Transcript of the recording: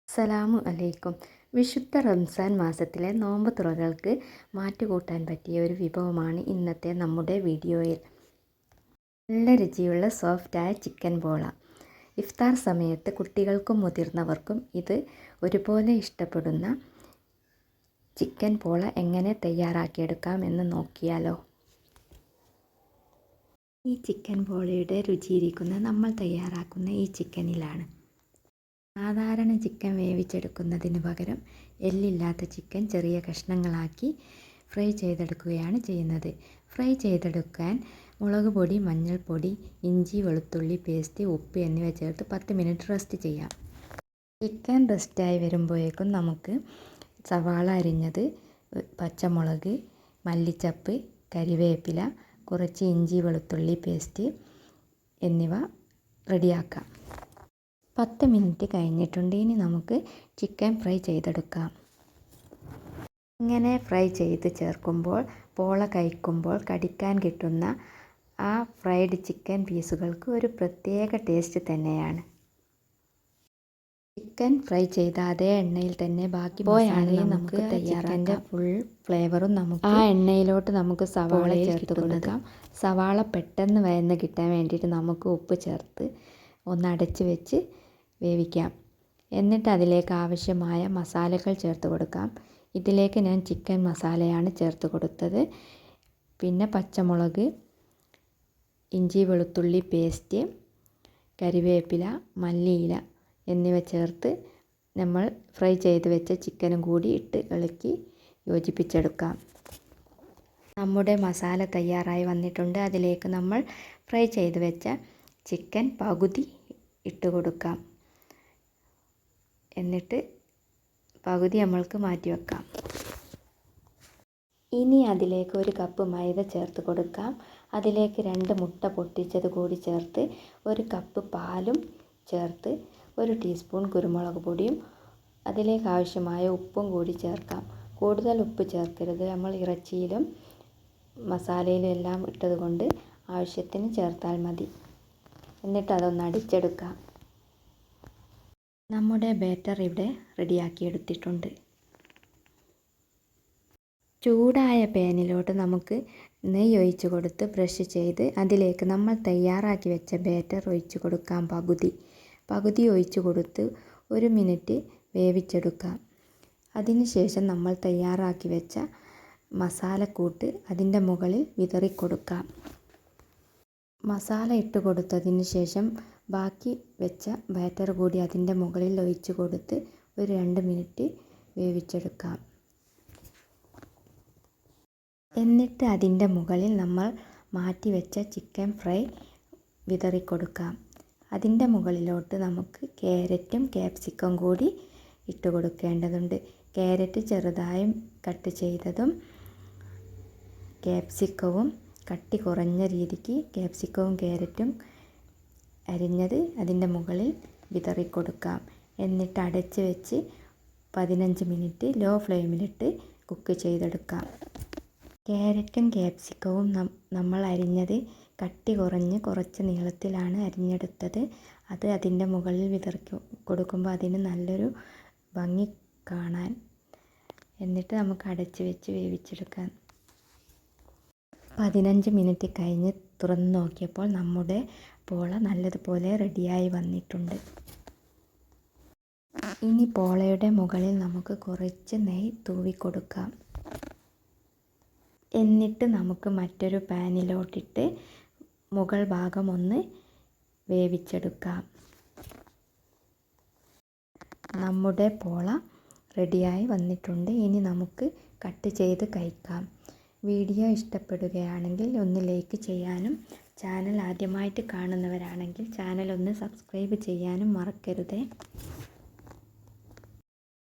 അസ്സലാമു അലൈക്കും. വിശുദ്ധ റംസാൻ മാസത്തിലെ നോമ്പ് തുറകൾക്ക് മാറ്റുകൂട്ടാൻ പറ്റിയ ഒരു വിഭവമാണ് ഇന്നത്തെ നമ്മുടെ വീഡിയോയിൽ. നല്ല രുചിയുള്ള സോഫ്റ്റായ ചിക്കൻ പോള. ഇഫ്താർ സമയത്ത് കുട്ടികൾക്കും മുതിർന്നവർക്കും ഇത് ഒരുപോലെ ഇഷ്ടപ്പെടുന്ന ചിക്കൻ പോള എങ്ങനെ തയ്യാറാക്കിയെടുക്കാം എന്ന് നോക്കിയാലോ. ഈ ചിക്കൻ പോളയുടെ രുചിയിരിക്കുന്നത് നമ്മൾ തയ്യാറാക്കുന്ന ഈ ചിക്കനിലാണ്. സാധാരണ ചിക്കൻ വേവിച്ചെടുക്കുന്നതിന് പകരം എല്ലില്ലാത്ത ചിക്കൻ ചെറിയ കഷ്ണങ്ങളാക്കി ഫ്രൈ ചെയ്തെടുക്കുകയാണ് ചെയ്യുന്നത്. ഫ്രൈ ചെയ്തെടുക്കാൻ മുളക് പൊടി, മഞ്ഞൾപ്പൊടി, ഇഞ്ചി വെളുത്തുള്ളി പേസ്റ്റ്, ഉപ്പ് എന്നിവ ചേർത്ത് 10 മിനിറ്റ് റെസ്റ്റ് ചെയ്യാം. ചിക്കൻ റെസ്റ്റായി വരുമ്പോഴേക്കും നമുക്ക് സവാള അരിഞ്ഞത്, പച്ചമുളക്, മല്ലിച്ചപ്പ്, കരിവേപ്പില, കുറച്ച് ഇഞ്ചി വെളുത്തുള്ളി പേസ്റ്റ് എന്നിവ റെഡിയാക്കാം. 10 മിനിറ്റ് കഴിഞ്ഞിട്ടുണ്ട്. ഇനി നമുക്ക് ചിക്കൻ ഫ്രൈ ചെയ്തെടുക്കാം. ഇങ്ങനെ ഫ്രൈ ചെയ്ത് ചേർക്കുമ്പോൾ പോള കഴിക്കുമ്പോൾ കടിക്കാൻ കിട്ടുന്ന ആ ഫ്രൈഡ് ചിക്കൻ പീസുകൾക്ക് ഒരു പ്രത്യേക ടേസ്റ്റ് തന്നെയാണ്. ചിക്കൻ ഫ്രൈ ചെയ്ത അതേ എണ്ണയിൽ തന്നെ ബാക്കി പോയാണ് നമുക്ക് ചിക്കൻ്റെ ഫുൾ ഫ്ലേവറും നമുക്ക് ആ എണ്ണയിലോട്ട് നമുക്ക് സവാള ചേർത്ത് കൊടുക്കാം. സവാള പെട്ടെന്ന് വഴന്ന് കിട്ടാൻ വേണ്ടിയിട്ട് നമുക്ക് ഉപ്പ് ചേർത്ത് ഒന്ന് അടച്ച് വെച്ച് വേവിക്കാം. എന്നിട്ട് അതിലേക്ക് ആവശ്യമായ മസാലകൾ ചേർത്ത് കൊടുക്കാം. ഇതിലേക്ക് ഞാൻ ചിക്കൻ മസാലയാണ് ചേർത്ത് കൊടുത്തത്. പിന്നെ പച്ചമുളക്, ഇഞ്ചി വെളുത്തുള്ളി പേസ്റ്റ്, കരിവേപ്പില, മല്ലിയില എന്നിവ ചേർത്ത് നമ്മൾ ഫ്രൈ ചെയ്ത് വെച്ച ചിക്കനും കൂടി ഇട്ട് ഇളക്കി യോജിപ്പിച്ചെടുക്കാം. നമ്മുടെ മസാല തയ്യാറായി വന്നിട്ടുണ്ട്. അതിലേക്ക് നമ്മൾ ഫ്രൈ ചെയ്ത് വെച്ച ചിക്കൻ പകുതി ഇട്ട് കൊടുക്കാം. എന്നിട്ട് പകുതി നമ്മൾക്ക് മാറ്റി വെക്കാം. ഇനി അതിലേക്ക് 1 കപ്പ് മൈദ ചേർത്ത് കൊടുക്കാം. അതിലേക്ക് 2 മുട്ട പൊട്ടിച്ചത് കൂടി ചേർത്ത് 1 കപ്പ് പാലും ചേർത്ത് 1 ടീസ്പൂൺ കുരുമുളക് പൊടിയും അതിലേക്ക് ആവശ്യമായ ഉപ്പും കൂടി ചേർക്കാം. കൂടുതൽ ഉപ്പ് ചേർക്കരുത്. നമ്മൾ ഇറച്ചിയിലും മസാലയിലും എല്ലാം ഇട്ടത് കൊണ്ട് ആവശ്യത്തിന് ചേർത്താൽ മതി. എന്നിട്ട് അതൊന്ന് അടിച്ചെടുക്കാം. നമ്മുടെ ബാറ്റർ ഇവിടെ റെഡിയാക്കി എടുത്തിട്ടുണ്ട്. ചൂടായ പാനിലോട്ട് നമുക്ക് നെയ്യ് ഒഴിച്ച് കൊടുത്ത് ബ്രഷ് ചെയ്ത് അതിലേക്ക് നമ്മൾ തയ്യാറാക്കി വെച്ച ബാറ്റർ ഒഴിച്ച് കൊടുക്കാം. പകുതി ഒഴിച്ച് കൊടുത്ത് 1 മിനിറ്റ് വേവിച്ചെടുക്കാം. അതിനുശേഷം നമ്മൾ തയ്യാറാക്കി വെച്ച മസാലക്കൂട്ട് അതിൻ്റെ മുകളിൽ വിതറിക്കൊടുക്കാം. മസാല ഇട്ട് കൊടുത്തതിന് ശേഷം ബാക്കി വെച്ച ബാറ്റർ കൂടി അതിൻ്റെ മുകളിൽ ഒഴിച്ച് കൊടുത്ത് 2 മിനിറ്റ് വേവിച്ചെടുക്കാം. എന്നിട്ട് അതിൻ്റെ മുകളിൽ നമ്മൾ മാറ്റി വെച്ച ചിക്കൻ ഫ്രൈ വിതറിക്കൊടുക്കാം. അതിൻ്റെ മുകളിലോട്ട് നമുക്ക് ക്യാരറ്റും ക്യാപ്സിക്കം കൂടി ഇട്ട് കൊടുക്കേണ്ടതുണ്ട്. ക്യാരറ്റ് ചെറുതായും കട്ട് ചെയ്തതും ക്യാപ്സിക്കവും കട്ടി കുറഞ്ഞ രീതിക്ക് ക്യാപ്സിക്കവും ക്യാരറ്റും അരിഞ്ഞത് അതിൻ്റെ മുകളിൽ വിതറിക്കൊടുക്കാം. എന്നിട്ട് അടച്ച് വെച്ച് 15 മിനിറ്റ് ലോ ഫ്ലെയിമിലിട്ട് കുക്ക് ചെയ്തെടുക്കാം. ക്യാരറ്റും ക്യാപ്സിക്കവും നമ്മൾ അരിഞ്ഞത് കട്ടി കുറഞ്ഞ് കുറച്ച് നീളത്തിലാണ് അരിഞ്ഞെടുത്തത്. അത് അതിൻ്റെ മുകളിൽ വിതറി കൊടുക്കുമ്പോൾ അതിന് നല്ലൊരു ഭംഗി കാണാൻ. എന്നിട്ട് നമുക്ക് അടച്ച് വെച്ച് വേവിച്ചെടുക്കാം. 15 മിനിറ്റ് കഴിഞ്ഞ് തുറന്ന് നോക്കിയപ്പോൾ നമ്മുടെ പോള നല്ലതുപോലെ റെഡിയായി വന്നിട്ടുണ്ട്. ഇനി പോളയുടെ മുകളിൽ നമുക്ക് കുറച്ച് നെയ്യ് തൂവിക്കൊടുക്കാം. എന്നിട്ട് നമുക്ക് മറ്റൊരു പാനിലോട്ടിട്ട് മുകൾ ഭാഗം ഒന്ന് വേവിച്ചെടുക്കാം. നമ്മുടെ പോള റെഡിയായി വന്നിട്ടുണ്ട്. ഇനി നമുക്ക് കട്ട് ചെയ്ത് കഴിക്കാം. വീഡിയോ ഇഷ്ടപ്പെടുകയാണെങ്കിൽ ഒന്ന് ലൈക്ക് ചെയ്യാനും ചാനൽ ആദ്യമായിട്ട് കാണുന്നവരാണെങ്കിൽ ചാനൽ ഒന്ന് സബ്സ്ക്രൈബ് ചെയ്യാനും മറക്കരുതേ.